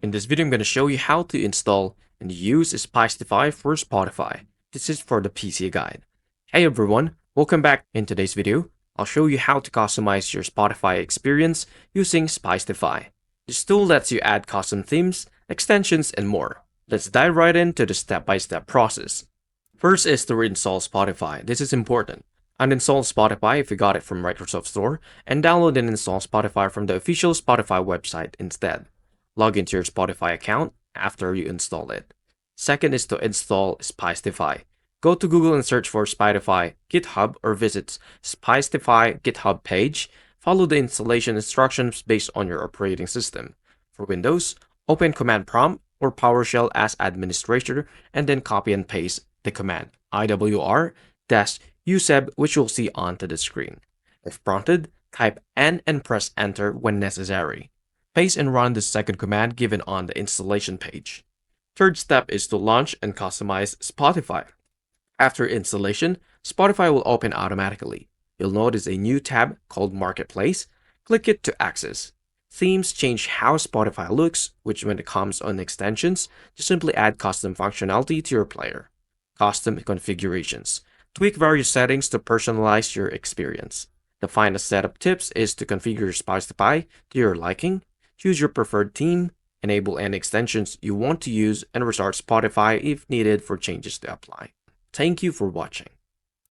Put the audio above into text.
In this video, I'm going to show you how to install and use Spicetify for Spotify. This is for the PC guide. Hey everyone, welcome back. In today's video, I'll show you how to customize your Spotify experience using Spicetify. This tool lets you add custom themes, extensions, and more. Let's dive right into the step-by-step process. First is to reinstall Spotify. This is important. Uninstall Spotify if you got it from Microsoft Store, and download and install Spotify from the official Spotify website instead. Log into your Spotify account after you install it. Second is to install Spicetify. Go to Google and search for Spicetify GitHub or visit Spicetify GitHub page. Follow the installation instructions based on your operating system. For Windows, open Command Prompt or PowerShell as administrator and then copy and paste the command IWR-useb, which you'll see onto the screen. If prompted, type N and press enter when necessary. Paste and run the second command given on the installation page. Third step is to launch and customize Spotify. After installation, Spotify will open automatically. You'll notice a new tab called Marketplace. Click it to access. Themes change how Spotify looks, which when it comes on extensions, just simply add custom functionality to your player. Custom configurations. Tweak various settings to personalize your experience. The final setup tips is to configure Spicetify to your liking. Choose your preferred theme, enable any extensions you want to use, and restart Spotify if needed for changes to apply. Thank you for watching.